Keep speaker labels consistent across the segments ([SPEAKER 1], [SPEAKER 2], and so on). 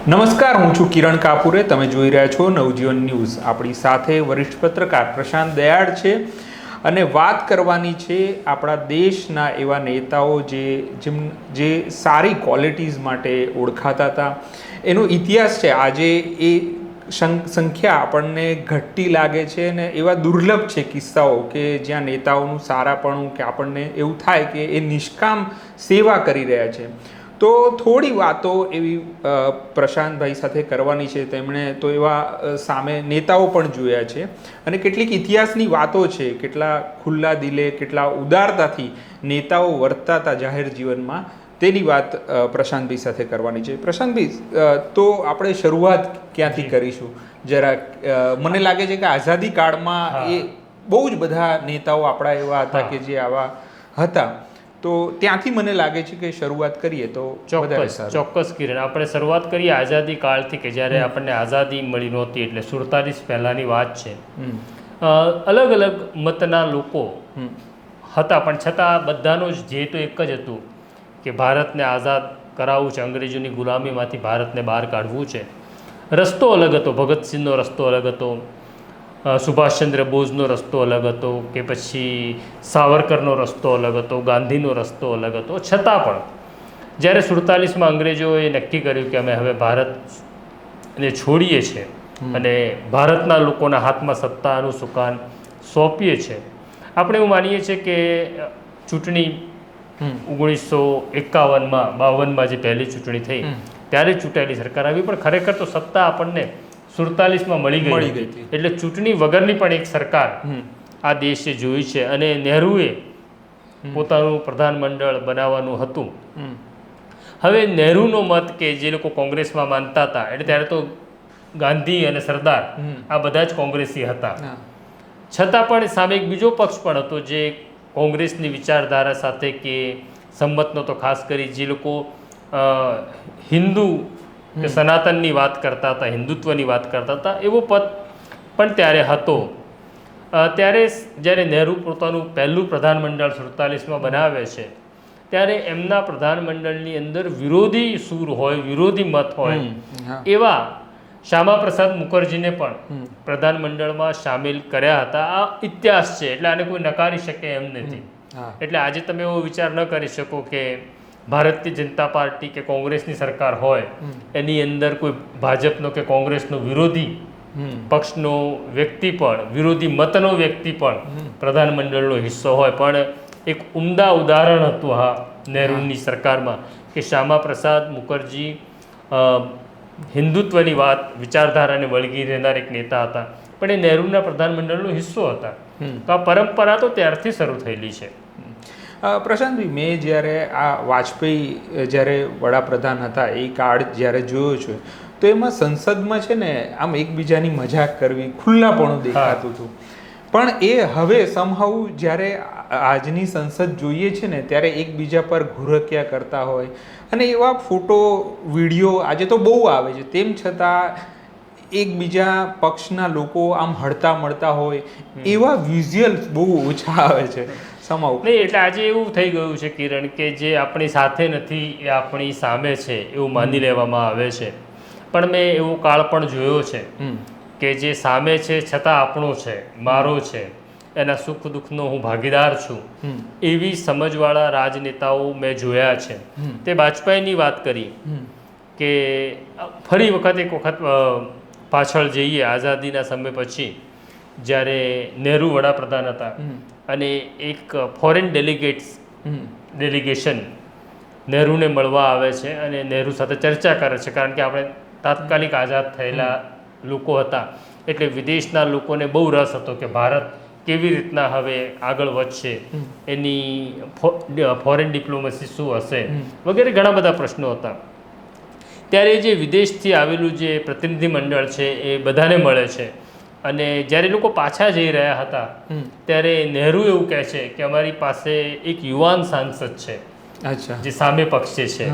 [SPEAKER 1] નમસ્કાર, હું છું કિરણ કાપુરે. તમે જોઈ રહ્યા છો નવજીવન ન્યૂઝ. આપણી સાથે વરિષ્ઠ પત્રકાર પ્રશાંત દયાળ છે અને વાત કરવાની છે આપણા દેશના એવા નેતાઓ જે સારી ક્વોલિટીઝ માટે ઓળખાતા હતા. એનો ઇતિહાસ છે. આજે એ સંખ્યા આપણને ઘટતી લાગે છે અને એવા દુર્લભ છે કિસ્સાઓ કે જ્યાં નેતાઓનું સારાપણું કે આપણને એવું થાય કે એ નિષ્કામ સેવા કરી રહ્યા છે. તો થોડી વાતો એવી પ્રશાંતભાઈ સાથે કરવાની છે. તેમણે તો એવા સામે નેતાઓ પણ જોયા છે અને કેટલીક ઇતિહાસની વાતો છે, કેટલા ખુલ્લા દિલે, કેટલા ઉદારતાથી નેતાઓ વર્તતા હતા જાહેર જીવનમાં, તેની વાત પ્રશાંતભાઈ સાથે કરવાની છે. પ્રશાંતભાઈ, તો આપણે શરૂઆત ક્યાંથી કરીશું? જરા મને લાગે છે કે આઝાદી કાળમાં એ બહુ જ બધા નેતાઓ આપણા એવા હતા કે જે આવા હતા, તો ત્યાંથી મને લાગે છે કે શરૂઆત કરીએ તો
[SPEAKER 2] ચોક્કસ કિરણ, આપણે શરૂઆત કરીએ આઝાદી કાળથી કે જ્યારે આપણને આઝાદી મળી નહોતી, એટલે 47 પહેલાંની વાત છે. અલગ અલગ મતના લોકો હતા, પણ છતાં બધાનો જ ધ્યેય તો એક જ હતું કે ભારતને આઝાદ કરાવવું છે, અંગ્રેજોની ગુલામીમાંથી ભારતને બહાર કાઢવું છે. રસ્તો અલગ હતો, ભગતસિંહનો રસ્તો અલગ હતો, સુભાષચંદ્ર બોઝનો રસ્તો અલગ હતો, કે પછી સાવરકરનો રસ્તો અલગ હતો, ગાંધીનો રસ્તો અલગ હતો. છતાં પણ જ્યારે 47માં અંગ્રેજોએ નક્કી કર્યું કે અમે હવે ભારતને છોડીએ છીએ અને ભારતના લોકોના હાથમાં સત્તાનું સુકાન સોંપીએ છીએ, આપણે એવું માનીએ છીએ કે ચૂંટણી 1951-52 જે પહેલી ચૂંટણી થઈ ત્યારે ચૂંટાયેલી સરકાર આવી, પણ ખરેખર તો સત્તા આપણને 47માં મળી ગઈ હતી. એટલે ચૂંટણી વગરની પણ એક સરકાર આ દેશે જોઈ છે અને નહેરુએ પોતાનું પ્રધાનમંડળ બનાવવાનું હતું. હવે નહેરુનો મત, કે જે લોકો કોંગ્રેસમાં માનતા હતા, એટલે ત્યારે તો ગાંધી અને સરદાર આ બધા જ કોંગ્રેસી હતા. છતાં પણ સામે એક બીજો પક્ષ પણ હતો જે કોંગ્રેસની વિચારધારા સાથે કે સંમત નહોતો. ખાસ કરી જે લોકો હિન્દુ કે સનાતનની વાત કરતા હતા, હિન્દુત્વની વાત કરતા હતા, એવો પદ પણ ત્યારે હતો. ત્યારે જ્યારે નહેરુ પોતાનું પહેલું પ્રધાનમંડળ 47માં બનાવે છે, ત્યારે એમના પ્રધાનમંડળની અંદર વિરોધી સૂર હોય, વિરોધી મત હોય, એવા શ્યામા પ્રસાદ મુખર્જીને પણ પ્રધાનમંડળમાં સામેલ કર્યા હતા. આ ઇતિહાસ છે, એટલે આને કોઈ નકારી શકે એમ નથી. એટલે આજે તમે એવો વિચાર ન કરી શકો કે ભારતીય જનતા પાર્ટી કે કોંગ્રેસની સરકાર હોય, એની અંદર કોઈ ભાજપનો કે કોંગ્રેસનો વિરોધી પક્ષનો વ્યક્તિ પણ, વિરોધી મતનો વ્યક્તિ પણ પ્રધાનમંડળનો હિસ્સો હોય. પણ એક ઉમદા ઉદાહરણ હતું નહેરુની સરકારમાં કે શ્યામા પ્રસાદ મુખર્જી હિન્દુત્વની વાત, વિચારધારાને વળગી રહેનાર એક નેતા હતા, પણ એ નહેરુના પ્રધાનમંડળનો હિસ્સો હતા. તો આ પરંપરા તો ત્યારથી શરૂ થયેલી છે.
[SPEAKER 1] પ્રશાંતભાઈ, મેં જ્યારે આ વાજપેયી જ્યારે વડાપ્રધાન હતા એ કાળ જ્યારે જોયો છે, તો એમાં સંસદમાં છે ને આમ એકબીજાની મજાક કરવી, ખુલ્લાપણું દેખાતું હતું. પણ એ હવે સમહાઉ જ્યારે આજની સંસદ જોઈએ છે ને, ત્યારે એકબીજા પર ઘુરકિયા કરતા હોય અને એવા ફોટો વિડીયો આજે તો બહુ આવે છે. તેમ છતાં એકબીજા પક્ષના લોકો આમ હળતા મળતા હોય એવા વિઝ્યુઅલ્સ બહુ ઓછા આવે છે સમાવ.
[SPEAKER 2] નહીં, એટલે આજે એવું થઈ ગયું છે કિરણ કે જે આપણી સાથે નથી એ આપણી સામે છે એવું માની લેવામાં આવે છે. પણ મેં એવો કાળ પણ જોયો છે કે જે સામે છે છતાં આપણો છે, મારો છે, એના સુખ દુઃખનો હું ભાગીદાર છું, એવી સમજવાળા રાજનેતાઓ મેં જોયા છે. તે વાજપેયીની વાત કરી કે ફરી એક વખત પાછળ જઈએ, આઝાદીના સમય પછી જ્યારે નહેરુ વડાપ્રધાન હતા અને એક ફોરેન ડેલિગેશન નહેરુને મળવા આવે છે અને નહેરુ સાથે ચર્ચા કરે છે. કારણ કે આપણે તાત્કાલિક આઝાદ થયેલા લોકો હતા, એટલે વિદેશના લોકોને બહુ રસ હતો કે ભારત કેવી રીતના હવે આગળ વધશે, એની ફોરેન ડિપ્લોમસી શું હશે, વગેરે ઘણા બધા પ્રશ્નો હતા. ત્યારે જે વિદેશથી આવેલું જે પ્રતિનિધિ મંડળ છે એ બધાને મળે છે અને જ્યારે લોકો પાછા જઈ રહ્યા હતા ત્યારે નહેરુ એવું કહે છે કે અમારી પાસે એક યુવાન સાંસદ છે જે સામે પક્ષે છે,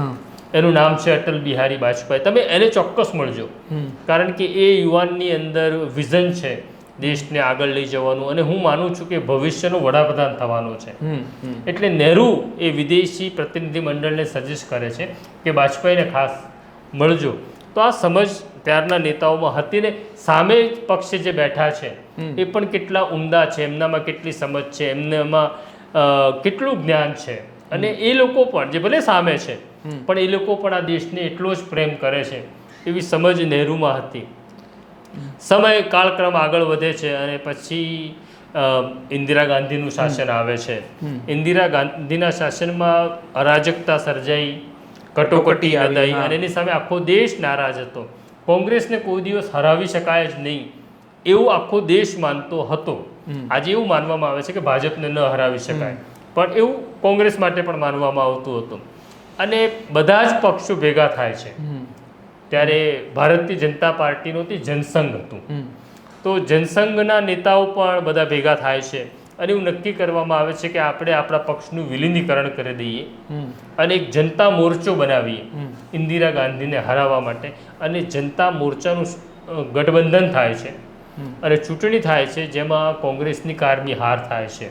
[SPEAKER 2] એનું નામ છે અટલ બિહારી વાજપેયી. તમે એને ચોક્કસ મળજો, કારણ કે એ યુવાનની અંદર વિઝન છે દેશને આગળ લઈ જવાનું, અને હું માનું છું કે ભવિષ્યનો વડાપ્રધાન થવાનો છે. એટલે નહેરુ એ વિદેશી પ્રતિનિધિ મંડળને સજેસ્ટ કરે છે કે વાજપેયીને ખાસ મળજો. તો આ સમજ ત્યારના નેતાઓમાં હતી ને સામે પક્ષે જે બેઠા છે એ પણ કેટલા ઉમદા છે, એમનામાં કેટલી સમજ છે, એમનામાં કેટલું જ્ઞાન છે, અને એ લોકો પણ જે ભલે સામે છે પણ એ લોકો પણ આ દેશને એટલો જ પ્રેમ કરે છે એવી સમજ નહેરુમાં હતી. સમય કાળક્રમ આગળ વધે છે અને પછી ઇન્દિરા ગાંધીનું શાસન આવે છે. ઇન્દિરા ગાંધીના શાસનમાં અરાજકતા સર્જાઈ, કટોકટી લદાઈ અને એની સામે આખો દેશ નારાજ હતો. કોંગ્રેસને કોઈ દિવસ હરાવી શકાય જ નહીં એવું આખો દેશ માનતો હતો. આજે એવું માનવામાં આવે છે કે ભાજપને ન હરાવી શકાય, પણ એવું કોંગ્રેસ માટે પણ માનવામાં આવતું હતું. અને બધા જ પક્ષો ભેગા થાય છે ત્યારે ભારતીય જનતા પાર્ટીનું તે જનસંઘ હતું. તો જનસંઘના નેતાઓ પણ બધા ભેગા થાય છે અને એવું નક્કી કરવામાં આવે છે કે આપણે આપણા પક્ષનું વિલીનીકરણ કરી દઈએ અને એક જનતા મોરચો બનાવીએ ઇન્દિરા ગાંધીને હરાવવા માટે. અને જનતા મોરચાનું ગઠબંધન થાય છે અને ચૂંટણી થાય છે જેમાં કોંગ્રેસની કારમી હાર થાય છે.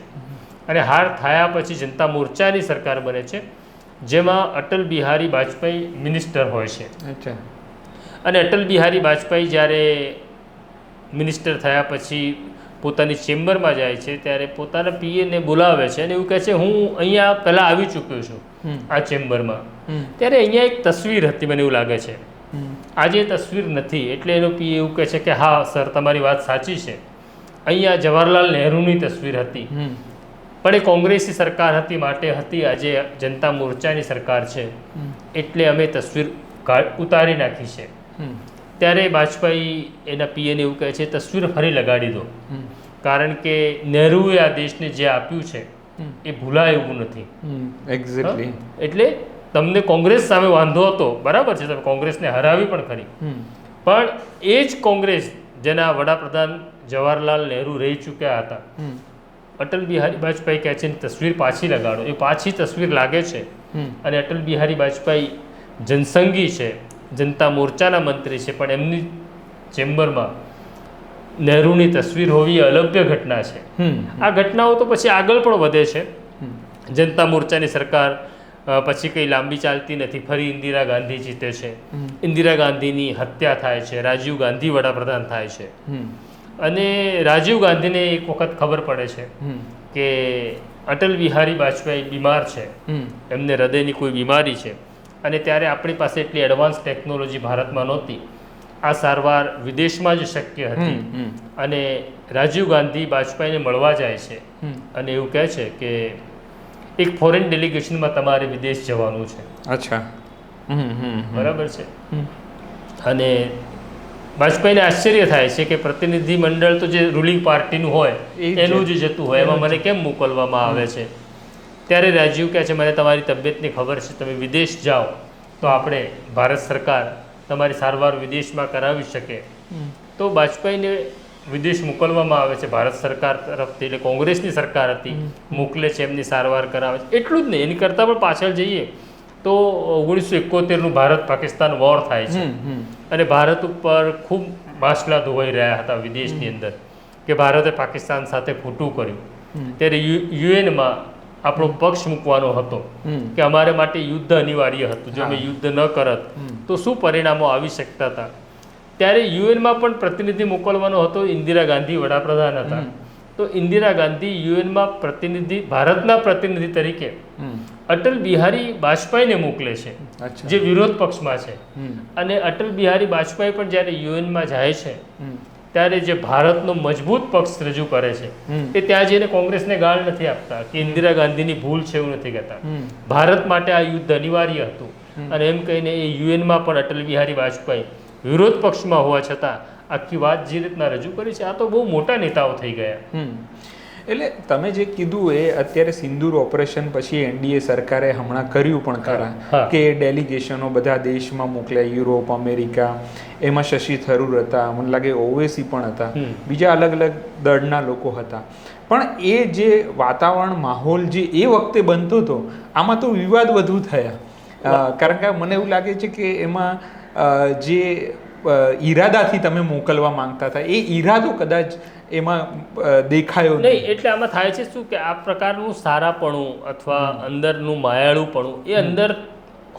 [SPEAKER 2] અને હાર થયા પછી જનતા મોરચાની સરકાર બને છે જેમાં અટલ બિહારી વાજપેયી મિનિસ્ટર હોય છે. અને અટલ બિહારી વાજપેયી જ્યારે મિનિસ્ટર થયા પછી પોતાની ચેમ્બરમાં જાય છે ત્યારે પોતાના પીએને બોલાવે છે અને એવું કહે છે હું અહીંયા પહેલાં આવી ચૂક્યો છું આ ચેમ્બરમાં. ત્યારે અહીંયા એક તસવીર હતી, મને એવું લાગે છે આજે તસવીર નથી. એટલે એનો પીએ એવું કહે છે કે હા સર તમારી વાત સાચી છે, અહીંયા જવાહરલાલ નહેરુની તસવીર હતી પણ એ કોંગ્રેસી સરકાર હતી માટે હતી. આજે જનતા મોરચાની સરકાર છે એટલે અમે તસવીર ઉતારી નાખી છે. ત્યારે વાજપેયી એના પીએને એવું કહે છે તસવીર ફરી લગાડી દો, કારણ કે નહેરુએ આ દેશને જે આપ્યું છે એ ભૂલાય એવું નથી.
[SPEAKER 1] એક્ઝેક્ટલી.
[SPEAKER 2] એટલે તમને કોંગ્રેસ સામે વાંધો હતો, બરાબર છે, તમે કોંગ્રેસને હરાવી પણ ખરી, પણ એ જ કોંગ્રેસ જેના વડાપ્રધાન જવાહરલાલ નહેરુ રહી ચૂક્યા હતા, અટલ બિહારી વાજપેયી કહે છે તસવીર પાછી લગાડો. એ પાછી તસવીર લાગે છે અને અટલ બિહારી વાજપેયી જનસંઘી છે, જનતા મોરચાના મંત્રી છે, પણ એમની ચેમ્બરમાં નહેરુની તસવીર હોવી અલભ્ય ઘટના છે. આ ઘટનાઓ તો પછી આગળ પણ વધે છે. જનતા મોરચાની સરકાર પછી કંઈ લાંબી ચાલતી નથી. ફરી ઇન્દિરા ગાંધી જીતે છે, ઇન્દિરા ગાંધીની હત્યા થાય છે, રાજીવ ગાંધી વડાપ્રધાન થાય છે. અને રાજીવ ગાંધીને એક વખત ખબર પડે છે કે અટલ બિહારી વાજપેયી બીમાર છે, એમને હૃદયની કોઈ બીમારી છે અને ત્યારે આપણી પાસે એટલી એડવાન્સ ટેકનોલોજી ભારતમાં નહોતી. આ સારવાર વિદેશમાં જ શક્ય હતી. અને રાજીવ ગાંધી વાજપેયીને મળવા જાય છે અને એવું કહે છે કે એક ફોરેન ડેલિગેશનમાં તમારે વિદેશ જવાનું છે.
[SPEAKER 1] અચ્છા.
[SPEAKER 2] બરાબર છે. અને વાજપેયીને આશ્ચર્ય થાય છે કે પ્રતિનિધિ મંડળ તો જે રૂલિંગ પાર્ટીનું હોય એનું જ જતું હોય, એમાં મને કેમ મોકલવામાં આવે છે? ત્યારે રાજીવ કહે છે મને તમારી તબિયતની ખબર છે, તમે વિદેશ જાઓ તો આપણે ભારત સરકાર તમારી સારવાર વિદેશમાં કરાવી શકે. તો વાજપેયીને વિદેશ મોકલવામાં આવે છે ભારત સરકાર તરફથી, એટલે કોંગ્રેસની સરકાર હતી, મોકલે છે, એમની સારવાર કરાવે છે. એટલું જ નહીં, એની કરતાં પણ પાછળ જઈએ તો 1971નું ભારત પાકિસ્તાન વોર થાય છે અને ભારત ઉપર ખૂબ માછલા ધોવાઈ રહ્યા હતા વિદેશની અંદર કે ભારતે પાકિસ્તાન સાથે ખોટું કર્યું. ત્યારે યુએનમાં આપણો પક્ષ મૂકવાનો હતો કે અમારે માટે યુદ્ધ અનિવાર્ય હતું, જો અમે યુદ્ધ ન કરત તો શું પરિણામો આવી શકતા હતા. ત્યારે યુએનમાં પણ પ્રતિનિધિ મોકલવાનો હતો. ઇન્દિરા ગાંધી વડાપ્રધાન હતા તો ઇન્દિરા ગાંધી યુએનમાં પ્રતિનિધિ, ભારતના પ્રતિનિધિ તરીકે અટલ બિહારી વાજપેયીને મોકલે છે જે વિરોધ પક્ષમાં છે. અને અટલ બિહારી વાજપેયી પણ જ્યારે યુએનમાં જાય છે ત્યારે જે ભારતનો મજબૂત પક્ષ રજૂ કરે છે એ ત્યાં જઈને કોંગ્રેસને ગાળ નથી આપતા કે ઇન્દિરા ગાંધીની ભૂલ છે, એવું નથી કહેતા. ભારત માટે આ યુદ્ધ અનિવાર્ય હતું અને એમ કહીને એ યુએનમાં પણ અટલ બિહારી વાજપેયી વિરોધ પક્ષમાં હોવા છતાં આખી વાત જે રીતના રજૂ કરી છે, આ તો બહુ મોટા નેતાઓ થઈ ગયા.
[SPEAKER 1] એટલે તમે જે કીધું એ અત્યારે સિંદૂર ઓપરેશન પછી એનડીએ સરકારે હમણાં કર્યું પણ ખરા કે ડેલિગેશનો બધા દેશમાં મોકલ્યા, યુરોપ, અમેરિકા, એમાં શશી થરૂર હતા, મને લાગે ઓવેસી પણ હતા, બીજા અલગ અલગ દળના લોકો હતા. પણ એ જે વાતાવરણ, માહોલ જે એ વખતે બનતો હતો, આમાં તો વિવાદ વધુ થયા. કારણ કે મને એવું લાગે છે કે એમાં જે ઈરાદાથી તમે મોકલવા માંગતા હતા એ ઈરાદો કદાચ એમાં દેખાયો
[SPEAKER 2] નહીં. એટલે આમાં થાય છે શું કે આ પ્રકારનું સારાપણું અથવા અંદરનું માયાળુપણું એ અંદર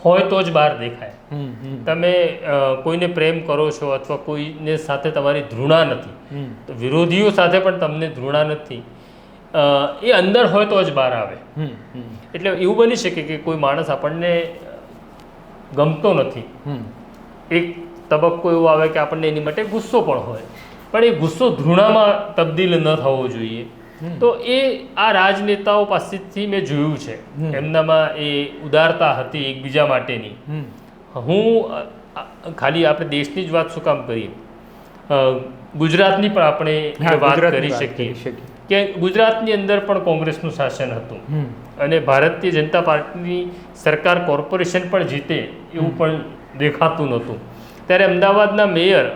[SPEAKER 2] હોય તો જ બહાર દેખાય. તમે કોઈને પ્રેમ કરો છો અથવા કોઈને સાથે તમારી ધૃણા નથી, તો વિરોધીઓ સાથે પણ તમને ધૃણા નથી, એ અંદર હોય તો જ બહાર આવે. એટલે એવું બની શકે કે કોઈ માણસ આપણને ગમતો નથી, એક તબક્કો એવો આવે કે આપણને એની માટે ગુસ્સો પણ હોય, પણ એ ગુસ્સો ધૃણામાં તબદીલ ન થવો જોઈએ. તો એ આ રાજનેતાઓ પાસેથી મેં જોયું છે, એમનામાં એ ઉદારતા હતી એકબીજા માટેની. હું ખાલી આપણે દેશની જ વાત શું કામ કરીએ, ગુજરાતની પણ આપણે વાત કરી શકીએ કે ગુજરાતની અંદર પણ કોંગ્રેસનું શાસન હતું અને ભારતીય જનતા પાર્ટીની સરકાર કોર્પોરેશન પણ જીતે એવું પણ દેખાતું નહોતું. ત્યારે અમદાવાદના મેયર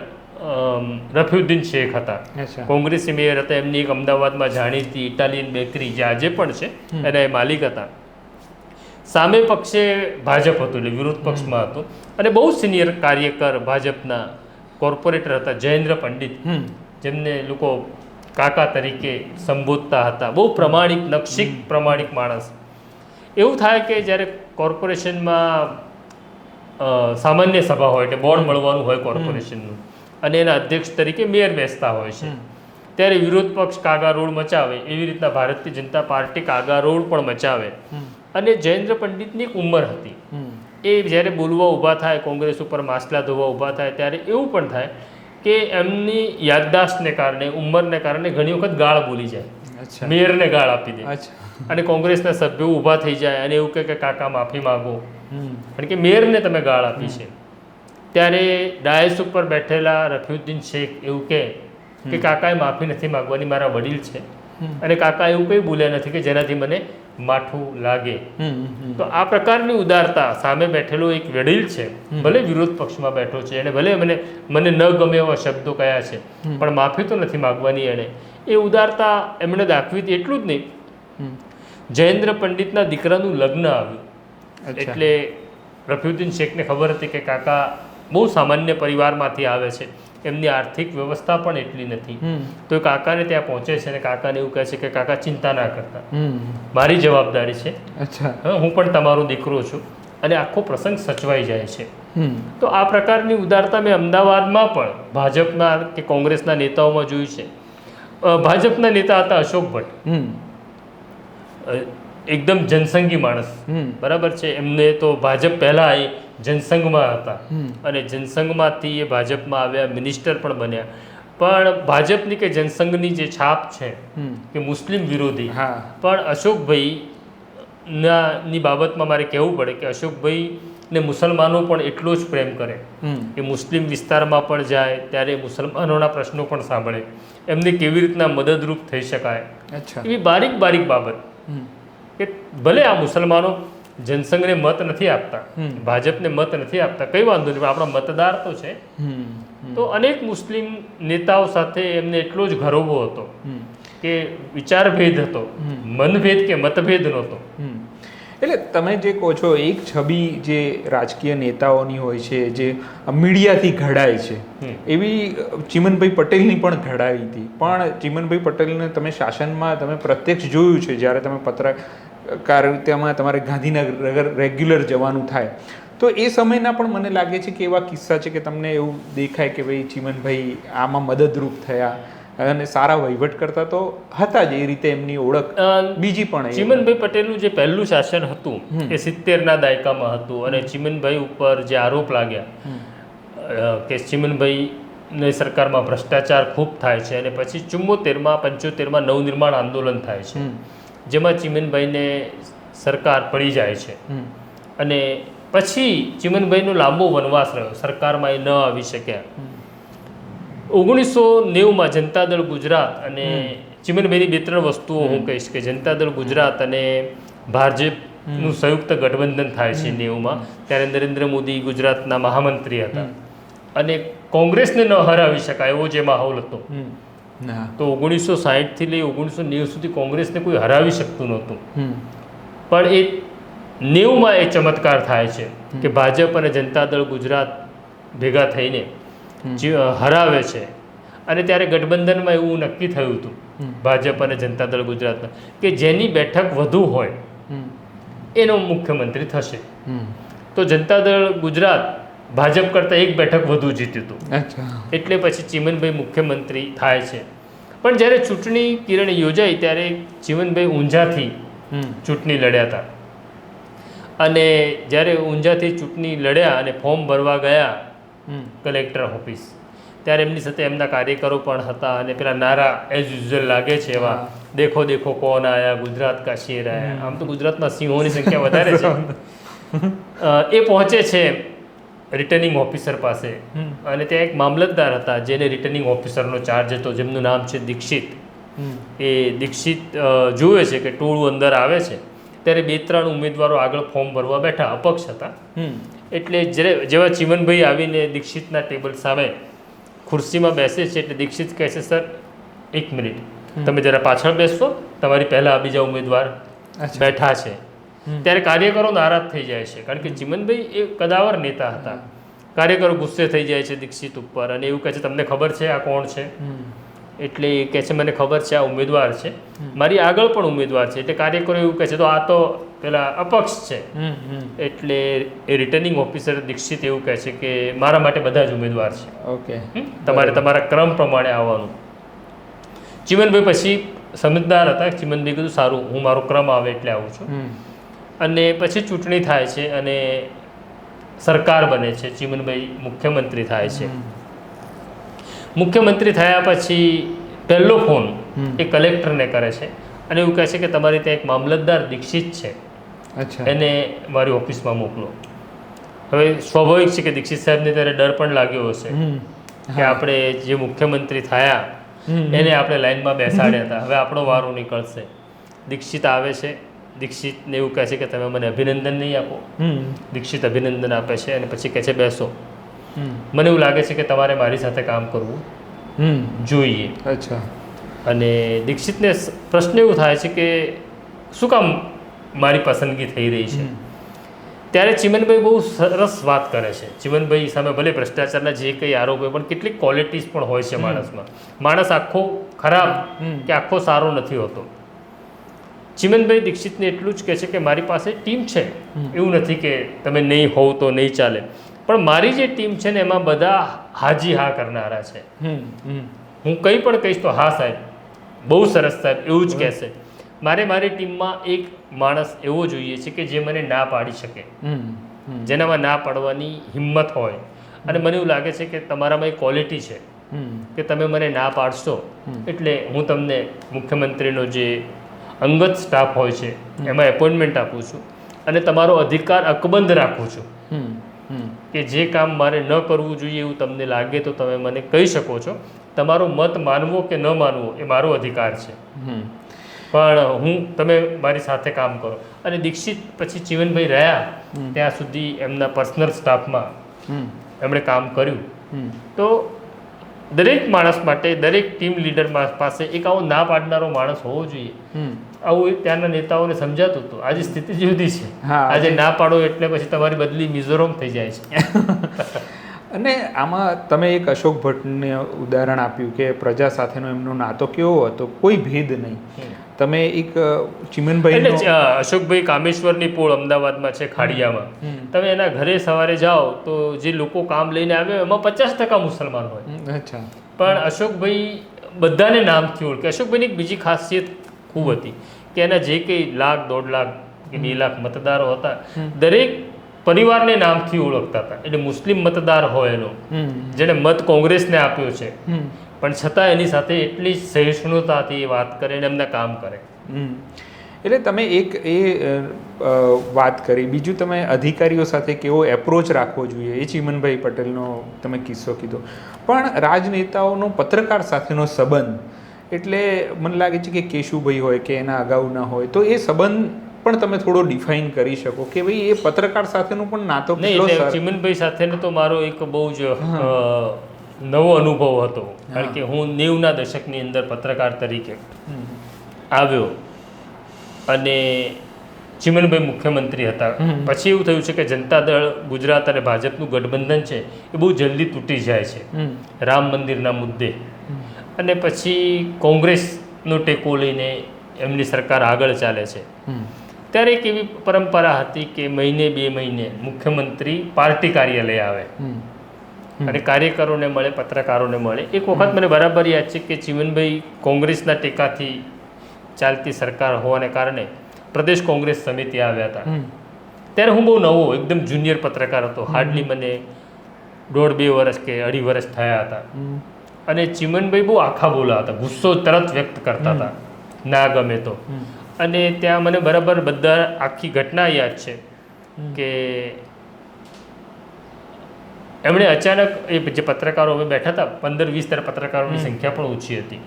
[SPEAKER 2] રફીઉદ્દીન શેખ હતા, કોંગ્રેસી મેયર હતા. એમની એક અમદાવાદમાં જાણીતી ઇટાલિયન બેકરી જે આજે પણ છે એના એ માલિક હતા. સામે પક્ષે ભાજપ હતું, એટલે વિરોધ પક્ષમાં હતું, અને બહુ સિનિયર કાર્યકર ભાજપના કોર્પોરેટર હતા જયેન્દ્ર પંડિત, જેમને લોકો કાકા તરીકે સંબોધતા હતા. બહુ પ્રમાણિક, નક્ષિક પ્રમાણિક માણસ. એવું થાય કે જ્યારે કોર્પોરેશનમાં સામાન્ય સભા હોય એટલે બોર્ડ મળવાનું હોય કોર્પોરેશનનું, અને એના અધ્યક્ષ તરીકે મેયર બેસતા હોય છે, ત્યારે વિરોધ પક્ષ કાગા રોડ મચાવે એવી રીતના ભારતીય જનતા પાર્ટી કાગા રોડ પણ મચાવે. અને જયેન્દ્ર પંડિતની એક ઉંમર હતી, એ જ્યારે બોલવા ઊભા થાય, કોંગ્રેસ ઉપર માસલા ધોવા ઊભા થાય, ત્યારે એવું પણ થાય કે એમની યાદદાસ્તને કારણે, ઉંમરને કારણે ઘણી વખત ગાળ બોલી જાય, મેયરને ગાળ આપી દે, અને કોંગ્રેસના સભ્યો ઊભા થઈ જાય અને એવું કહે કે કાકા માફી માગો, કારણ કે મેયરને તમે ગાળ આપી છે. ત્યારે ડાયસ ઉપર બેઠેલા રફીઉદ્દીન શેખ એવું કહે કે કાકાએ માફી નથી માગવાની, મારા વડીલ છે, અને કાકા એવું કંઈ બોલ્યા નથી કે જેનાથી મને માઠું લાગે. તો આ પ્રકારની ઉદારતા, સામે બેઠેલો એક વડીલ છે, ભલે વિરોધ પક્ષમાં બેઠો છે, એને ભલે મને ન ગમે એવા શબ્દો કયા છે, પણ માફી તો નથી માગવાની એણે, એ ઉદારતા એમણે દાખવી હતી. એટલું જ નહીં, જયેન્દ્ર પંડિતના દીકરાનું લગ્ન આવ્યું, એટલે રફીઉદ્દીન શેખને ખબર હતી કે કાકા બહુ સામાન્ય પરિવારમાંથી આવે છે, એમની આર્થિક વ્યવસ્થા પણ એટલી નથી, તો એ કાકાને ત્યાં પહોંચે છે અને કાકાને એવું કહે છે કે કાકા ચિંતા ના કરતા, મારી જવાબદારી છે, હું પણ તમારો દીકરો છું, અને આખો પ્રસંગ સચવાઈ જાય છે. તો આ પ્રકારની ઉદારતા મેં અમદાવાદમાં પણ ભાજપના કે કોંગ્રેસના નેતાઓમાં જોયું છે. ભાજપના નેતા હતા અશોક ભટ્ટ, એકદમ જનસંઘી માણસ, બરાબર છે. એમને તો ભાજપ પહેલાં એ જનસંઘમાં હતા અને જનસંઘમાંથી એ ભાજપમાં આવ્યા, મિનિસ્ટર પણ બન્યા. પણ ભાજપની કે જનસંઘની જે છાપ છે કે મુસ્લિમ વિરોધી, પણ અશોકભાઈની બાબતમાં મારે કહેવું પડે કે અશોકભાઈને મુસલમાનો પણ એટલો જ પ્રેમ કરે, કે મુસ્લિમ વિસ્તારમાં પણ જાય ત્યારે મુસલમાનોના પ્રશ્નો પણ સાંભળે, એમને કેવી રીતના મદદરૂપ થઈ શકાય, એવી બારીક બારીક બાબત. કે ભલે આ મુસલમાનો જનસંઘને મત નથી આપતા, ભાજપને મત નથી આપતા, કઈ વાંધો નહીં, આપણા મતદાર તો છે. તો અનેક મુસ્લિમ નેતાઓ સાથે એમને એટલો જ ગરોબો હતો કે વિચારભેદ હતો, મનભેદ કે મતભેદ નહોતો.
[SPEAKER 1] એટલે તમે જે કહો છો, એક છબી જે રાજકીય નેતાઓની હોય છે, જે મીડિયાથી ઘડાય છે, એવી ચીમનભાઈ પટેલની પણ ઘડાઈ હતી. પણ ચીમનભાઈ પટેલને તમે શાસનમાં તમે પ્રત્યક્ષ જોયું છે, જ્યારે તમે પત્રકારિતામાં તમારે ગાંધીનગર રેગ્યુલર જવાનું થાય, તો એ સમયના પણ મને લાગે છે કે એવા કિસ્સા છે કે તમને એવું દેખાય કે ભાઈ ચીમનભાઈ આમાં મદદરૂપ થયા અને સારા વહીવટ કરતા તો હતા જ, એ રીતે એમની ઓળખ બીજી પણ.
[SPEAKER 2] ચીમનભાઈ પટેલનું જે પહેલું શાસન હતું એ 70ના દાયકામાં હતું, અને ચીમનભાઈ ઉપર જે આરોપ લાગ્યા કે ચીમનભાઈને સરકારમાં ભ્રષ્ટાચાર ખૂબ થાય છે, અને પછી 75માં નવનિર્માણ આંદોલન થાય છે, જેમાં ચીમનભાઈને સરકાર પડી જાય છે, અને પછી ચીમનભાઈનો લાંબો વનવાસ રહ્યો, સરકારમાં એ ન આવી શક્યા. 1990માં જનતા દળ ગુજરાત અને ચીમનભાઈની 2-3 વસ્તુઓ હું કહીશ કે જનતા દળ ગુજરાત અને ભાજપનું સંયુક્ત ગઠબંધન થાય છે 90માં, ત્યારે નરેન્દ્ર મોદી ગુજરાતના મહામંત્રી હતા, અને કોંગ્રેસને ન હરાવી શકાય એવો જે માહોલ હતો. તો 1960થી લઈ 1990 સુધી કોંગ્રેસને કોઈ હરાવી શકતું નહોતું. પણ એ 90માં એ ચમત્કાર થાય છે કે ભાજપ અને જનતા દળ ગુજરાત ભેગા થઈને હરાવે છે, અને ત્યારે ગઠબંધનમાં એવું નક્કી થયું હતું ભાજપ અને જનતા દળ ગુજરાતમાં કે જેની બેઠક વધુ હોય એનો મુખ્યમંત્રી થશે. તો જનતા દળ ગુજરાત ભાજપ કરતાં એક બેઠક વધુ જીત્યું હતું.
[SPEAKER 1] અચ્છા.
[SPEAKER 2] એટલે પછી ચીમનભાઈ મુખ્યમંત્રી થાય છે. પણ જ્યારે ચૂંટણી કિરણ યોજાઈ ત્યારે ચીમનભાઈ ઊંઝાથી ચૂંટણી લડ્યા હતા અને જ્યારે ઊંઝાથી ચૂંટણી લડ્યા અને ફોર્મ ભરવા ગયા કલેક્ટર ઓફિસ ત્યારે એમની સાથે એમના કાર્યકરો પણ હતા અને પેલા નારા એઝ યુઝ્યુઅલ લાગે છે એવા દેખો દેખો કોણ આયા ગુજરાત કા શેર આયા. આમ તો ગુજરાતમાં સિંહોની સંખ્યા વધારે છે. એ પહોંચે છે રિટર્નિંગ ઓફિસર પાસે અને ત્યાં એક મામલતદાર હતા જેને રિટર્નિંગ ઓફિસરનો ચાર્જ હતો જેમનું નામ છે દીક્ષિત. એ દીક્ષિત જુએ છે કે ટોળું અંદર આવે છે ત્યારે 2-3 ઉમેદવારો આગળ ફોર્મ ભરવા બેઠા અપક્ષ હતા. એટલે જેવા ચીમનભાઈ આવીને દીક્ષિતના ટેબલ સામે ખુરશીમાં બેસે છે એટલે દીક્ષિત કહે છે સર 1 મિનિટ તમે જરા પાછળ બેસશો તમારી પહેલાં બીજા ઉમેદવાર બેઠા છે. ત્યારે કાર્યકરો નારાજ થઈ જાય છે કારણ કે ચીમનભાઈ એ કદાવર નેતા હતા. કાર્યકરો ગુસ્સે થઈ જાય છે દીક્ષિત ઉપર અને એવું કહે છે તમને ખબર છે આ કોણ છે? એટલે એ કહે છે મને ખબર છે આ ઉમેદવાર છે, મારી આગળ પણ ઉમેદવાર છે. એટલે કાર્યકરો એવું કહે છે તો આ તો પેલા અપક્ષ છે. એટલે એ રિટર્નિંગ ઓફિસર દીક્ષિત એવું કહે છે કે મારા માટે બધા જ ઉમેદવાર છે,
[SPEAKER 1] ઓકે,
[SPEAKER 2] તમારે તમારા ક્રમ પ્રમાણે આવવાનું. ચીમનભાઈ પછી સમજદાર હતા. ચીમનભાઈ કીધું સારું હું મારો ક્રમ આવે એટલે આવું છું. અને પછી ચૂંટણી થાય છે અને સરકાર બને છે. ચીમનભાઈ મુખ્યમંત્રી થાય છે. મુખ્યમંત્રી થયા પછી પહેલો ફોન એ કલેક્ટરને કરે છે અને એવું કહે છે કે તમારી ત્યાં એક મામલતદાર દીક્ષિત છે, એને મારી ઓફિસમાં મોકલો. હવે સ્વાભાવિક છે કે દીક્ષિત સાહેબને ત્યારે ડર પણ લાગ્યો હશે કે આપણે જે મુખ્યમંત્રી થયા એને આપણે લાઈનમાં બેસાડ્યા હતા, હવે આપણો વારો નીકળશે. દીક્ષિત આવે છે. દીક્ષિતને એવું કહે છે કે તમે મને અભિનંદન નહીં આપો. દીક્ષિત અભિનંદન આપે છે અને પછી કહે છે બેસો, મને એવું લાગે છે કે તમારે મારી સાથે કામ કરવું જોઈએ.
[SPEAKER 1] અચ્છા.
[SPEAKER 2] અને દીક્ષિતને પ્રશ્ન એવું થાય છે કે શું કામ મારી પસંદગી થઈ રહી છે? ત્યારે ચીમનભાઈ બહુ સરસ વાત કરે છે. ચીમનભાઈ સામે ભલે ભ્રષ્ટાચારના જે કંઈ આરોપ હોય પણ કેટલીક ક્વોલિટીઝ પણ હોય છે માણસમાં. માણસ આખો ખરાબ કે આખો સારો નથી હોતો. ચીમનભાઈ દીક્ષિતને એટલું જ કહે છે કે મારી પાસે ટીમ છે, એવું નથી કે તમે નહીં હોવ તો નહીં ચાલે, પણ મારી જે ટીમ છે ને એમાં બધા હાજી હા કરનારા છે. હું કંઈ પણ કહીશ તો હા સાહેબ, બહુ સરસ સાહેબ, એવું જ કહેશે. મારે મારી ટીમમાં એક માણસ એવો જોઈએ છે કે જે મને ના પાડી શકે, જેનામાં ના પાડવાની હિંમત હોય. અને મને એવું લાગે છે કે તમારામાં એક ક્વોલિટી છે કે તમે મને ના પાડશો એટલે હું તમને મુખ્યમંત્રીનો જે અંગત સ્ટાફ હોય છે એમાં એપોઇન્ટમેન્ટ આપું છું અને તમારો અધિકાર અકબંધ રાખું છું કે જે કામ મારે ન કરવું જોઈએ એવું તમને લાગે તો તમે મને કહી શકો છો. તમારો મત માનવો કે ન માનવો એ મારો અધિકાર છે, પણ હું તમે મારી સાથે કામ કરો. અને દીક્ષિત પછી ચીમનભાઈ રહ્યા ત્યાં સુધી એમના પર્સનલ સ્ટાફમાં એમણે કામ કર્યું. તો દરેક માણસ માટે, દરેક ટીમ લીડર પાસે એક આવો ના પાડનારો માણસ હોવો જોઈએ. આવું ત્યાંના નેતાઓને સમજાતું હતું. આજે સ્થિતિ જુદી છે. આજે ના પાડો એટલે પછી તમારી બદલી મિઝોરમ થઈ જાય છે.
[SPEAKER 1] અને આમાં તમે એક અશોક ભટ્ટને ઉદાહરણ આપ્યું કે પ્રજા સાથેનો એમનો નાતો કેવો હતો, કોઈ ભેદ નહીં. તમે એક ચીમનભાઈ
[SPEAKER 2] એટલે અશોકભાઈ કામેશ્વરની પોળ અમદાવાદમાં છે ખાડિયામાં, તમે એના ઘરે સવારે જાઓ તો જે લોકો કામ લઈને આવે એમાં 50% મુસલમાન હોય.
[SPEAKER 1] અચ્છા. પણ
[SPEAKER 2] અશોકભાઈ બધાને નામથી ઓળખે. અશોકભાઈની એક બીજી ખાસિયત ખૂબ હતી કે એના જે કંઈ 1 લાખ, 1.5 લાખ કે 2 લાખ મતદારો હતા દરેક પરિવારને નામથી ઓળખતા હતા. એટલે મુસ્લિમ મતદાર હોય એનો, જેણે મત કોંગ્રેસને આપ્યો છે પણ છતાં એની સાથે એટલી સહિષ્ણુતાથી એ વાત કરે અને એમના કામ કરે.
[SPEAKER 1] એટલે તમે એક એ વાત કરી. બીજું તમે અધિકારીઓ સાથે કેવો એપ્રોચ રાખવો જોઈએ એ ચીમનભાઈ પટેલનો તમે કિસ્સો કીધો. પણ રાજનેતાઓનો પત્રકાર સાથેનો સંબંધ, એટલે મને લાગે છે કે કેશુભાઈ હોય કે એના અગાઉના હોય તો એ સંબંધ પણ તમે થોડો ડિફાઇન કરી શકો કે ભાઈ એ પત્રકાર સાથેનું પણ નાતો કેટલો
[SPEAKER 2] નહીં. ચીમનભાઈ સાથેનો તો મારો એક બહુ જ નવો અનુભવ હતો કારણ કે હું 90ના દશકની અંદર પત્રકાર તરીકે આવ્યો અને ચીમનભાઈ મુખ્યમંત્રી હતા. પછી એવું થયું છે કે જનતા દળ ગુજરાત અને ભાજપનું ગઠબંધન છે એ બહુ જલ્દી તૂટી જાય છે રામ મંદિરના મુદ્દે. અને પછી કોંગ્રેસનો ટેકો લઈને એમની સરકાર આગળ ચાલે છે. ત્યારે એક એવી પરંપરા હતી કે મહિને 2 મહિને મુખ્યમંત્રી પાર્ટી કાર્યાલય આવે અને કાર્યકરોને મળે, પત્રકારોને મળે. એક વખત મને બરાબર યાદ છે કે ચીમનભાઈ કોંગ્રેસના ટેકાથી ચાલતી સરકાર હોવાને કારણે પ્રદેશ કોંગ્રેસ સમિતિ આવ્યા હતા. ત્યારે હું બહુ નવો એકદમ જુનિયર પત્રકાર હતો. હાર્ડલી મને 1.5-2 વર્ષ કે 2.5 વર્ષ થયા હતા. અને ચીમનભાઈ બહુ આખા બોલા હતા, ગુસ્સો તરત વ્યક્ત કરતા હતા, ના ગમે તો. અને ત્યાં મને બરાબર બધા આખી ઘટના યાદ છે કે એમણે અચાનક એ જે પત્રકારો અમે બેઠા હતા, 15-20 ત્યારે પત્રકારોની સંખ્યા પણ ઓછી હતી.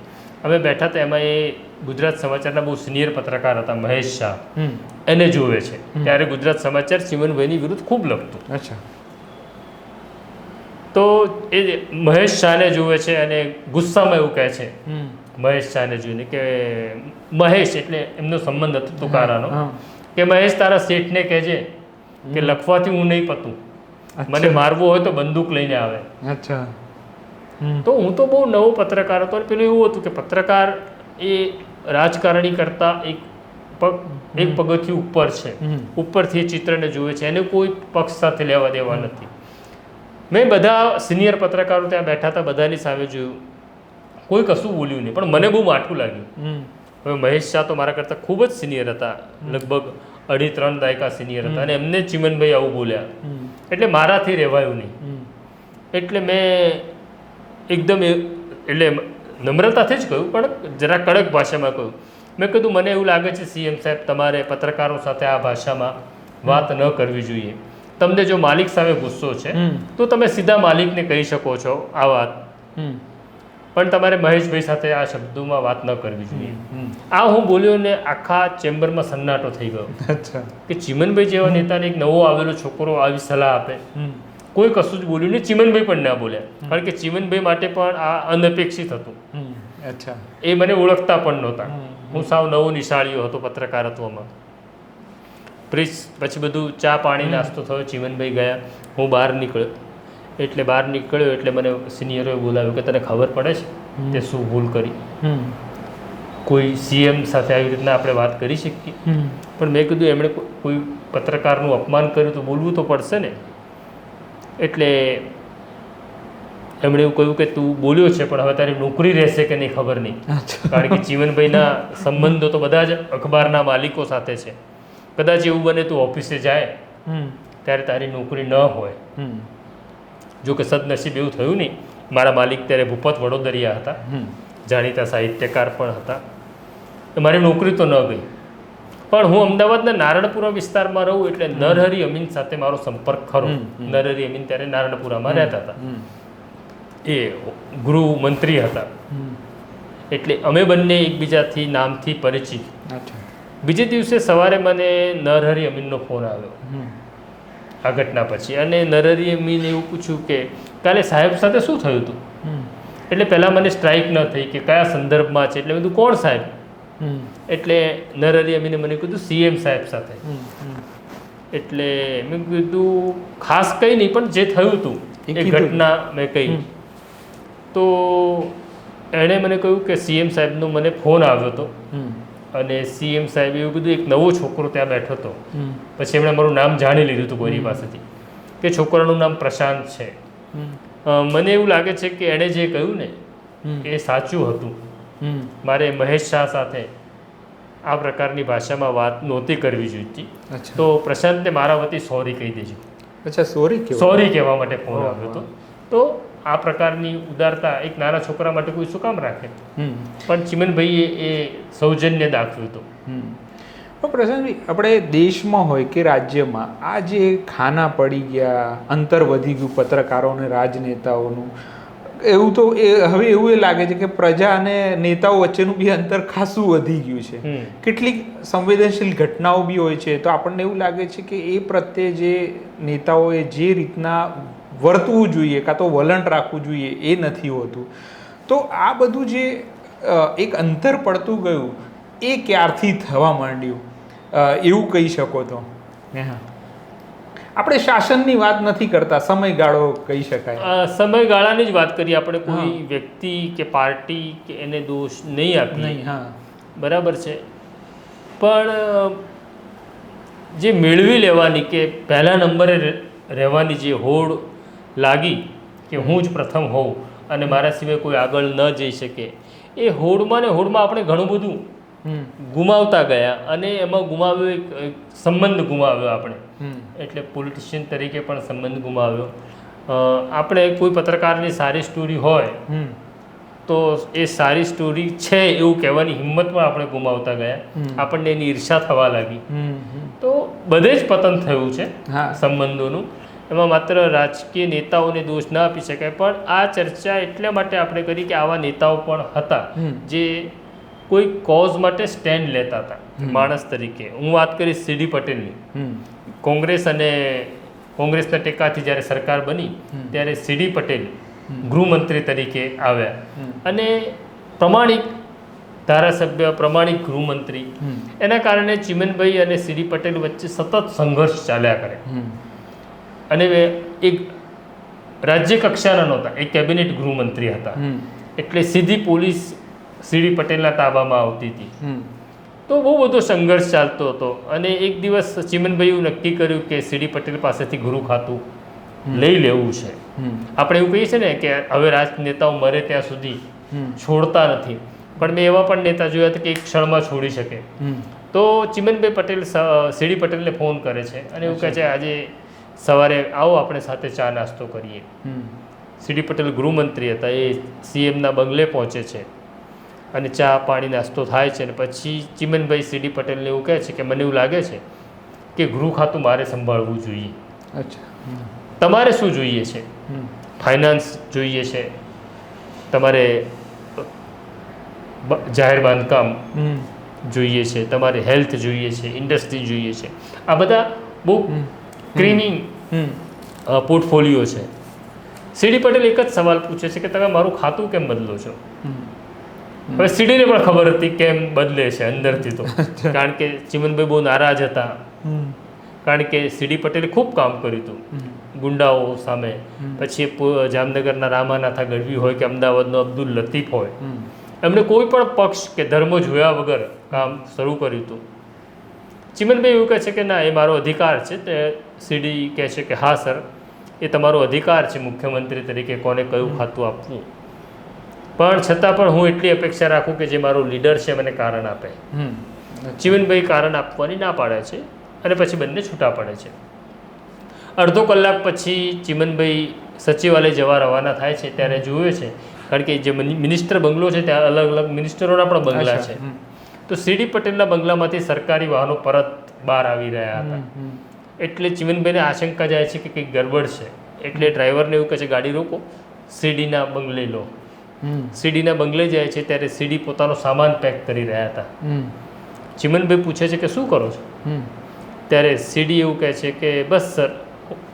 [SPEAKER 2] અમે બેઠા હતા, એમાં એ ગુજરાત સમાચારના બહુ સિનિયર પત્રકાર હતા મહેશ શાહ, એને જોવે છે. ત્યારે ગુજરાત સમાચાર ચીમનભાઈની વિરુદ્ધ ખૂબ લખતું.
[SPEAKER 1] અચ્છા.
[SPEAKER 2] તો એ મહેશ શાહને જોવે છે અને ગુસ્સામાં એવું કહે છે મહેશ શાહને જોઈને કે મહેશ એટલે એમનો સંબંધ હતો તુકારાનો, કે મહેશ તારા શેઠને કહેજે કે લખવાથી હું નહીં પતું, મને મારવો હોય તો બંદૂક લઈને આવે.
[SPEAKER 1] અચ્છા.
[SPEAKER 2] તો હું તો બહુ નવો પત્રકાર હતો. પેલું એવું હતું કે પત્રકાર એ રાજકારણી કરતાં એક પગથિયું ઉપર છે, ઉપરથી એ ચિત્રને જોવે છે, એને કોઈ પક્ષ સાથે લેવા દેવા નથી. મેં બધા સિનિયર પત્રકારો ત્યાં બેઠા હતા, બધાની સામે જોયું, કોઈ કશું બોલ્યું નહીં, પણ મને બહુ માઠું લાગ્યું. હવે મહેશ શાહ તો મારા કરતાં ખૂબ જ સિનિયર હતા, લગભગ 2.5-3 દાયકા સિનિયર હતા, અને એમને ચીમનભાઈ આવું બોલ્યા એટલે મારાથી રહેવાયું નહીં. એટલે મેં એકદમ એટલે નમ્રતાથી જ કહ્યું, પણ જરા કડક ભાષામાં કહ્યું. મેં કીધું મને એવું લાગે છે સીએમ સાહેબ, તમારે પત્રકારો સાથે આ ભાષામાં વાત ન કરવી જોઈએ. તમને જો માલિક સામે ગુસ્સો છે તો તમે સીધા માલિકને કહી શકો છો આ વાત, પણ તમારે મહેશભાઈ સાથે આ શબ્દોમાં વાત ન કરવી જોઈએ. આ હું બોલ્યો ને આખા ચેમ્બરમાં સન્નાટો થઈ ગયો કે ચીમનભાઈ જેવા નેતાને એક નવો આવેલો છોકરો આવી સલાહ આપે. કોઈ કશું જ બોલ્યું નહીં, ચીમનભાઈ પણ ના બોલ્યા, કારણ કે ચીમનભાઈ માટે પણ આ અનપેક્ષિત હતું.
[SPEAKER 1] અચ્છા.
[SPEAKER 2] એ મને ઓળખતા પણ નહોતા, હું સાવ નવો નિશાળીયો હતો પત્રકારત્વમાં. પછી બધું ચા પાણી નાસ્તો થયો, ચીમનભાઈ ગયા, હું બહાર નીકળ્યો. એટલે બહાર નીકળ્યો એટલે મને સિનિયરોએ બોલાવ્યો કે તને ખબર પડે છે તે શું ભૂલ કરી? કોઈ સીએમ સાથે આવી રીતના આપણે વાત કરી શકીએ? પણ મેં કીધું એમણે કોઈ પત્રકારનું અપમાન કર્યું તો બોલવું તો પડશે ને. એટલે એમણે એવું કહ્યું કે તું બોલ્યો છે પણ હવે તારી નોકરી રહેશે કે નહીં ખબર નહીં, કારણ કે ચીમનભાઈના સંબંધો તો બધા જ અખબારના માલિકો સાથે છે. કદાચ એવું બને તું ઓફિસે જાય ત્યારે તારી નોકરી ન હોય. જો કે સદનસીબ એવું થયું નહીં. મારા માલિક ત્યારે ભૂપત વડોદરિયા હતા, જાણીતા સાહિત્યકાર પણ હતા. મારી નોકરી તો ન ગઈ, પણ હું અમદાવાદના નારણપુરા વિસ્તારમાં રહું એટલે નરહરી અમીન સાથે મારો સંપર્ક ખરો. નરહરી અમીન ત્યારે નારણપુરામાં રહેતા હતા, એ ગૃહમંત્રી હતા, એટલે અમે બંને એકબીજાથી નામથી પરિચિત. બીજે દિવસે સવારે મને નરહરી અમીનનો ફોન આવ્યો આ ઘટના પછી, અને નરહરી અમીને એવું પૂછ્યું કે કાલે સાહેબ સાથે શું થયું હતું? એટલે પહેલાં મને સ્ટ્રાઇક ન થઈ કે કયા સંદર્ભમાં છે. એટલે મેં કીધું કોણ સાહેબ? એટલે નરહરી અમીને મને કીધું સીએમ સાહેબ સાથે. એટલે મેં કીધું ખાસ કંઈ નહીં, પણ જે થયું હતું એ ઘટના મેં કહી. તો એણે મને કહ્યું કે સીએમ સાહેબનો મને ફોન આવ્યો હતો અને સીએમ સાહેબે એવું કીધું એક નવો છોકરો ત્યાં બેઠો હતો. પછી એમણે મારું નામ જાણી લીધું હતું કોઈની પાસેથી કે છોકરાનું નામ પ્રશાંત છે. મને એવું લાગે છે કે એણે જે કહ્યું ને એ સાચું હતું. મારે મહેશ શાહ સાથે આ પ્રકારની ભાષામાં વાત નહોતી કરવી જોઈતી. તો પ્રશાંતને મારા વતી સોરી કહી દેજો.
[SPEAKER 1] અચ્છા,
[SPEAKER 2] સોરી કહેવા માટે ફોન આવ્યો હતો. તો આ પ્રકારની ઉદારતા એક નાના છોકરા માટે કોઈ શું કામ રાખે? પણ ચીમનભાઈએ એ સૌજન્ય દાખવ્યું હતું.
[SPEAKER 1] પણ પ્રશાંતભાઈ, આપણે દેશમાં હોય કે રાજ્યમાં આ જે ખાના પડી ગયા, અંતર વધી ગયું પત્રકારો અને રાજનેતાઓનું, એવું તો હવે એવું એ લાગે છે કે પ્રજા અને નેતાઓ વચ્ચેનું બી અંતર ખાસું વધી ગયું છે. કેટલીક સંવેદનશીલ ઘટનાઓ બી હોય છે, તો આપણને એવું લાગે છે કે એ પ્રત્યે જે નેતાઓએ જે રીતના વર્તવું જોઈએ કાં તો વલણ રાખવું જોઈએ એ નથી હોતું. તો આ બધું જે એક અંતર પડતું ગયું એ ક્યારથી થવા માંડ્યું એવું કહી શકો તો? આપણે શાસનની વાત નથી કરતા, સમયગાળો કહી શકાય.
[SPEAKER 2] સમયગાળાની જ વાત કરીએ આપણે, કોઈ વ્યક્તિ કે પાર્ટી કે એને દોષ નહીં આપીએ. બરાબર છે, પણ જે મેળવી લેવાની કે પહેલા નંબરે રહેવાની જે હોડ લાગી કે હું જ પ્રથમ હોઉં અને મારા સિવાય કોઈ આગળ ન જઈ શકે, એ હોડમાં ને હોડમાં આપણે ઘણું બધું ગુમાવતા ગયા અને એમાં ગુમાવ્યો એક સંબંધ ગુમાવ્યો આપણે, એટલે પોલિટિશિયન તરીકે પણ સંબંધ ગુમાવ્યો. આપણે કોઈ પત્રકારની સારી સ્ટોરી હોય તો એ સારી સ્ટોરી છે એવું કહેવાની હિંમત પણ આપણે ગુમાવતા ગયા, આપણને એની ઈર્ષા થવા લાગી. તો બધે જ પતન થયું છે સંબંધોનું. એમાં માત્ર રાજકીય નેતાઓને દોષ ના આપી શકાય, પણ આ ચર્ચા એટલા માટે આપણે કરી કે આવા નેતાઓ પણ હતા જે કોઈ કોઝ માટે સ્ટેન્ડ લેતા હતા માણસ તરીકે. હું વાત કરીશ સીડી પટેલની. કોંગ્રેસના ટેકાથી જ્યારે સરકાર બની ત્યારે સીડી પટેલ ગૃહમંત્રી તરીકે આવ્યા અને પ્રમાણિક ધારાસભ્ય, પ્રમાણિક ગૃહમંત્રી. એના કારણે ચિમનભાઈ અને સીડી પટેલ વચ્ચે સતત સંઘર્ષ ચાલ્યા કરે અને એક રાજ્ય કક્ષાના નહોતા, એક કેબિનેટ ગૃહમંત્રી હતા, એટલે સીધી પોલીસ સીડી પટેલના તાબામાં આવતી હતી. તો બહુ બધો સંઘર્ષ ચાલતો હતો અને એક દિવસ ચિમનભાઈએ નક્કી કર્યું કે સીડી પટેલ પાસેથી ગૃહ ખાતું લઈ લેવું છે. આપણે એવું કહીએ છીએ ને કે હવે રાજનેતાઓ મરે ત્યાં સુધી છોડતા નથી, પણ મેં એવા પણ નેતા જોયા હતા કે એક ક્ષણમાં છોડી શકે. તો ચિમનભાઈ પટેલ સીડી પટેલને ફોન કરે છે અને એવું કહે છે આજે સવારે આવો આપણે સાથે ચા નાસ્તો કરીએ. સીડી પટેલ ગૃહમંત્રી હતા, એ સીએમના બંગલે પહોંચે છે અને ચા પાણી નાસ્તો થાય છે. અને પછી ચિમનભાઈ સીડી પટેલને એવું કહે છે કે મને એવું લાગે છે કે ગૃહ ખાતું મારે સંભાળવું જોઈએ. તમારે શું જોઈએ છે? ફાઇનાન્સ જોઈએ છે, તમારે જાહેર બાંધકામ જોઈએ છે, તમારે હેલ્થ જોઈએ છે, ઇન્ડસ્ટ્રી જોઈએ છે. આ બધા બહુ ક્રીમી પોર્ટફોલિયો છે. સીડી પટેલ એક જ સવાલ પૂછે છે કે તમે મારું ખાતું કેમ બદલો છો? હવે સીડીને પણ ખબર હતી કેમ બદલે છે અંદરથી, તો કારણ કે ચિમનભાઈ બહુ નારાજ હતા, કારણ કે સીડી પટેલે ખૂબ કામ કર્યું હતું ગુંડાઓ સામે. પછી જામનગરના રામાનાથા ગઢવી હોય કે અમદાવાદનો અબ્દુલ લતીફ હોય, એમણે કોઈ પણ પક્ષ કે ધર્મ જોયા વગર કામ શરૂ કર્યું હતું. ચિમનભાઈ એવું કહે છે કે ના, એ મારો અધિકાર છે. તે સીડી કહે છે કે હા સર, એ તમારો અધિકાર છે મુખ્યમંત્રી તરીકે કોને કયું ખાતું આપવું, પણ છતાં પણ હું એટલી અપેક્ષા રાખું કે જે મારો લીડર છે મને કારણ આપે. ચિમનભાઈ કારણ આપવાની ના પાડે છે અને પછી બંને છૂટા પડે છે. અડધો કલાક પછી ચિમનભાઈ સચિવાલય જવા રવાના થાય છે ત્યારે જોયું છે, કારણ કે જે મિનિસ્ટર બંગલો છે ત્યાં અલગ અલગ મિનિસ્ટરોના પણ બંગલા છે. તો સીડી પટેલના બંગલામાંથી સરકારી વાહનો પરત બહાર આવી રહ્યા હતા. એટલે ચિમનભાઈને આશંકા જાય છે કે કંઈક ગડબડ છે. એટલે ડ્રાઈવરને એવું કહે છે ગાડી રોકો, સીડીના બંગલે લો. સીડીના બંગલે જાય છે ત્યારે સીડી પોતાનો સામાન પેક કરી રહ્યા હતા. ચિમનભાઈ પૂછે છે કે શું કરો છો? ત્યારે સીડી એવું કહે છે કે બસ સર,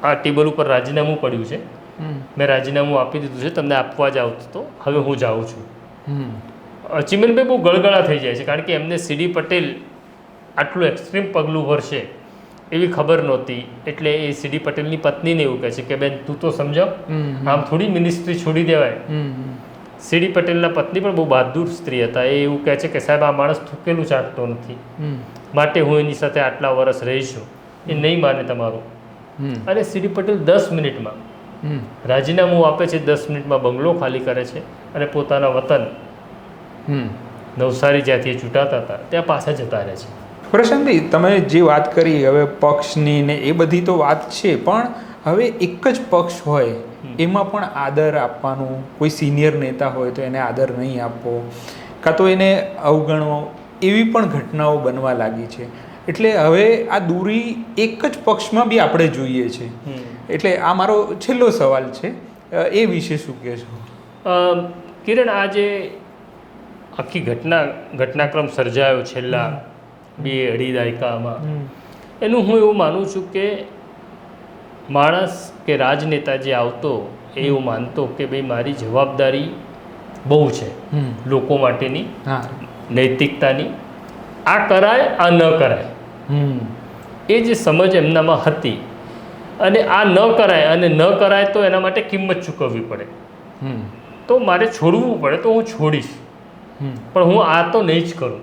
[SPEAKER 2] આ ટેબલ ઉપર રાજીનામું પડ્યું છે, મેં રાજીનામું આપી દીધું છે, તમને આપવા જ આવતો તો હવે હું જાઉં છું. ચિમનભાઈ બહુ ગળગળા થઈ જાય છે, કારણ કે એમને સીડી પટેલ આટલું એક્સ્ટ્રીમ પગલું ભરશે એવી ખબર નહોતી. એટલે એ સીડી પટેલની પત્નીને એવું કહે છે કે બેન તું તો સમજાવ, આમ થોડી મિનિસ્ટ્રી છોડી દેવાય. સીડી પટેલના પત્ની પણ બહુ બહાદુર સ્ત્રી હતા. એ એવું કહે છે કે સાહેબ આ માણસ થૂકેલું ચાટતો નથી, માટે હું એની સાથે આટલા વર્ષ રહીશું, એ નહીં માને તમારું. અને સીડી પટેલ 10 મિનિટમાં રાજીનામું આપે છે, 10 મિનિટમાં બંગલો ખાલી કરે છે અને પોતાના વતન નવસારી જ્યાંથી ચૂંટાતા હતા ત્યાં પાછા જતા રહે છે.
[SPEAKER 1] પ્રશાંતભાઈ, તમે જે વાત કરી હવે પક્ષની ને એ બધી તો વાત છે, પણ હવે એક જ પક્ષ હોય એમાં પણ આદર આપવાનું, કોઈ સિનિયર નેતા હોય તો એને આદર નહીં આપવો કાં તો એને અવગણવો, એવી પણ ઘટનાઓ બનવા લાગી છે. એટલે હવે આ દૂરી એક જ પક્ષમાં બી આપણે જોઈએ છે. એટલે આ મારો છેલ્લો સવાલ છે, એ વિશે શું કહેશો?
[SPEAKER 2] કિરણ, આ જે આખી ઘટનાક્રમ સર્જાયો છેલ્લા 2-2.5 દાયકામાં, એનું હું એવું માનું છું કે માણસ કે રાજનેતા જે આવતો એ એવું માનતો કે ભાઈ મારી જવાબદારી બહુ છે લોકો માટેની, નૈતિકતાની, આ કરાય આ ન કરાય, એ જે સમજ એમનામાં હતી. અને આ ન કરાય અને ન કરાય તો એના માટે કિંમત ચૂકવવી પડે. તો મારે છોડવું પડે તો હું છોડીશ, પણ હું આ તો નહીં જ કરું.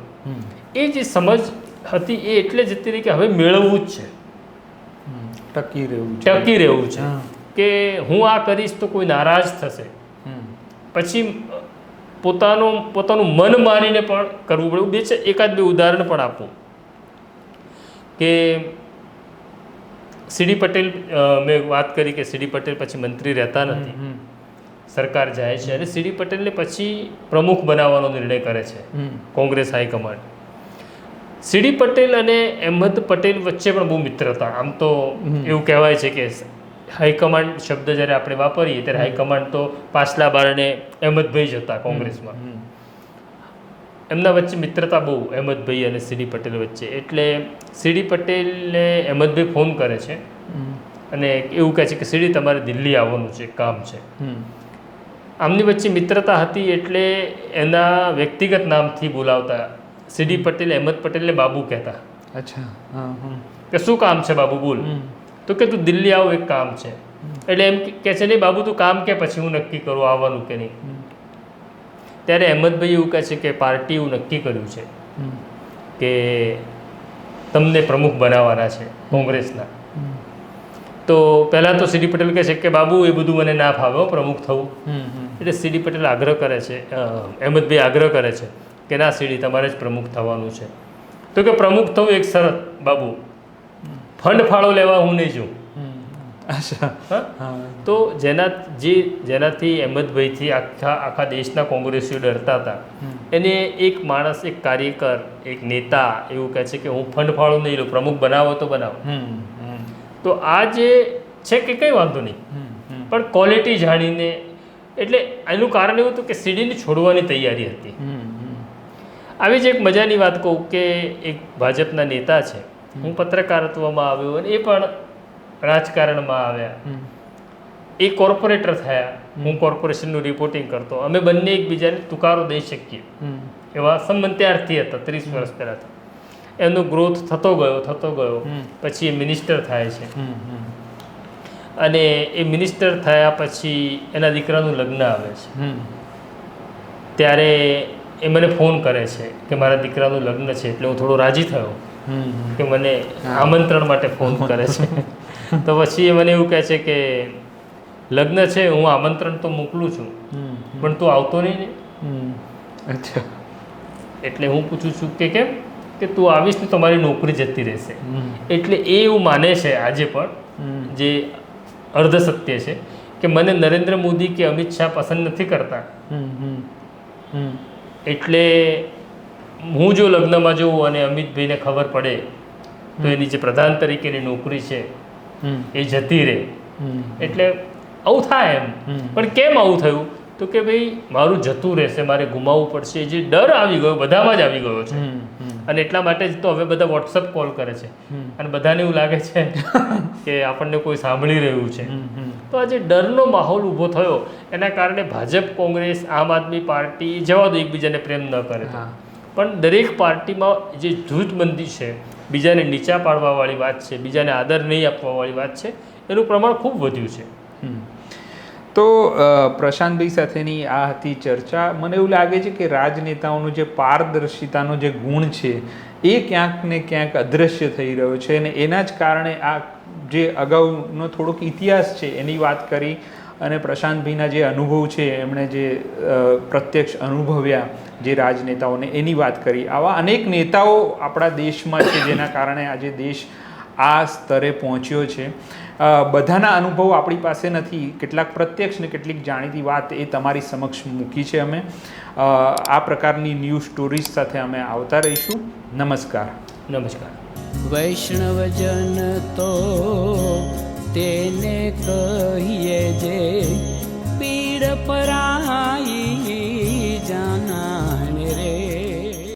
[SPEAKER 2] એ જે સમજ હતી એ એટલે જતી રહી કે હવે મેળવવું જ છે,
[SPEAKER 1] ટકી રહેવું
[SPEAKER 2] ટકી રહેવું છે, કે હું આ કરીશ તો કોઈ નારાજ થશે, પછી પોતાનું મન મારીને પણ કરવું પડે. એકાદ બે ઉદાહરણ પણ આપું કે સીડી પટેલ, મેં વાત કરી કે સીડી પટેલ પછી મંત્રી રહેતા નથી, સરકાર જાય છે અને સીડી પટેલને પછી પ્રમુખ બનાવવાનો નિર્ણય કરે છે કોંગ્રેસ હાઈકમાન્ડ. સીડી પટેલ અને અહેમદ પટેલ વચ્ચે પણ બહુ મિત્રતા. આમ તો એવું કહેવાય છે કે હાઈકમાન્ડ શબ્દ જ્યારે આપણે વાપરીએ ત્યારે હાઈકમાન્ડ તો પાછલા બારણે અહેમદભાઈ જ હતા કોંગ્રેસમાં. એમના વચ્ચે મિત્રતા બહુ, અહેમદભાઈ અને સીડી પટેલ વચ્ચે. એટલે સીડી પટેલને અહેમદભાઈ ફોન કરે છે અને એવું કહે છે કે સીડી તમારે દિલ્હી આવવાનું છે, કામ છે. આમની વચ્ચે મિત્રતા હતી એટલે એના વ્યક્તિગત નામથી બોલાવતા. સીડી પટેલ અહેમદ પટેલને બાબુ કહેતા.
[SPEAKER 1] અચ્છા.
[SPEAKER 2] કે શું કામ છે બાબુ બોલ? તો કે તું દિલ્હી આવ, એક કામ છે. એટલે એમ કહે છે નહીં બાબુ તું કામ કે પછી હું નક્કી કરું આવવાનું કે નહીં. ત્યારે અહેમદભાઈ એવું કહે છે કે પાર્ટી એવું નક્કી કર્યું છે કે તમને પ્રમુખ બનાવવાના છે કોંગ્રેસના. તો પહેલાં તો સીડી પટેલ કહે છે કે બાબુ એ બધું મને ના ફાવે પ્રમુખ થવું. એટલે સીડી પટેલ આગ્રહ કરે છે, અહેમદભાઈ આગ્રહ કરે છે કે ના સીડી તમારે જ પ્રમુખ થવાનું છે. તો કે પ્રમુખ થવું એક શરત બાબુ, ફંડ ફાળો લેવા હું નહીં જોઉં. તો જેનાથી અહેમદભાઈથી આખા દેશના કોંગ્રેસીઓ ડરતા હતા, એને એક માણસ, એક કાર્યકર, એક નેતા એવું કહે છે કે હું ફંડ ફાળો નહીં લઉં, પ્રમુખ બનાવો તો બનાવો. તો આ જે છે કે કંઈ વાંધો નહીં, પણ ક્વોલિટી જાણીને. એટલે એનું કારણ એવું હતું કે સીડીને છોડવાની તૈયારી હતી. આવી જ એક મજાની વાત કહું કે એક ભાજપના નેતા છે, હું પત્રકારત્વમાં આવ્યો અને એ પણ રાજકારણમાં આવ્યા. એ કોર્પોરેટર થયા, હું કોર્પોરેશનનું રિપોર્ટિંગ કરતો. અમે બંને એકબીજાને તુકારો દઈ શકીએ એવા સંબંધ ત્યારથી હતા, 30 વર્ષ પહેલાંથી. એનો ગ્રોથ થતો ગયો. પછી એ મિનિસ્ટર થાય છે અને એ મિનિસ્ટર થયા પછી એના દીકરાનું લગ્ન આવે છે. ત્યારે એ મને ફોન કરે છે કે મારા દીકરાનું લગ્ન છે. એટલે હું થોડો રાજી થયો કે મને આમંત્રણ માટે ફોન કરે છે. તો પછી એ મને એવું કહે છે કે લગ્ન છે, હું આમંત્રણ તો મોકલું છું પણ તું આવતો નહીં ને.
[SPEAKER 1] અચ્છા.
[SPEAKER 2] એટલે હું પૂછું છું કે કેમ? કે તું આવીશ ને તો મારી નોકરી જતી રહેશે. એટલે એ એવું માને છે આજે પણ, જે અર્ધ સત્ય છે, કે મને નરેન્દ્ર મોદી કે અમિત શાહ પસંદ નથી કરતા. એટલે હું જો લગ્નમાં જોઉં અને અમિતભાઈને ખબર પડે તો એની જે પ્રધાન તરીકેની નોકરી છે એ જતી રહે. એટલે આવું થાય એમ. પણ કેમ આવું થયું? તો કે ભાઈ મારું જતું રહેશે, મારે ગુમાવવું પડશે. જે ડર આવી ગયો, બધામાં જ આવી ગયો છે. અને એટલા માટે જ તો હવે બધા વોટ્સઅપ કોલ કરે છે અને બધાને એવું લાગે છે કે આપણને કોઈ સાંભળી રહ્યું છે. તો આ જે ડરનો માહોલ ઊભો થયો એના કારણે ભાજપ, કોંગ્રેસ, આમ આદમી પાર્ટી જવા દો એકબીજાને પ્રેમ ન કરે તો, પણ દરેક પાર્ટીમાં જે જૂથબંધી છે, બીજાને નીચા પાડવાવાળી વાત છે, બીજાને આદર નહીં આપવાવાળી વાત છે, એનું પ્રમાણ ખૂબ વધ્યું છે.
[SPEAKER 1] તો પ્રશાંતભાઈ સાથેની આ હતી ચર્ચા. મને એવું લાગે છે કે રાજનેતાઓનું જે પારદર્શિતાનો જે ગુણ છે એ ક્યાંક ને ક્યાંક અદૃશ્ય થઈ રહ્યો છે અને એના જ કારણે આ જે અગાઉનો થોડોક ઇતિહાસ છે એની વાત કરી અને પ્રશાંતભાઈના જે અનુભવ છે, એમણે જે પ્રત્યક્ષ અનુભવ્યા જે રાજનેતાઓને, એની વાત કરી. આવા અનેક નેતાઓ આપણા દેશમાં છે જેના કારણે આજે દેશ આ સ્તરે પહોંચ્યો છે. બધાના અનુભવ આપણી પાસે નથી, કેટલાક પ્રત્યક્ષ ને કેટલીક જાણીતી વાત એ તમારી સમક્ષ મૂકી છે અમે. આ પ્રકારની ન્યૂઝ સ્ટોરીઝ સાથે અમે આવતા રહીશું. નમસ્કાર.
[SPEAKER 2] નમસ્કાર.
[SPEAKER 3] વૈષ્ણવજન તો તેને કહીએ જે પીડ પરાઈ.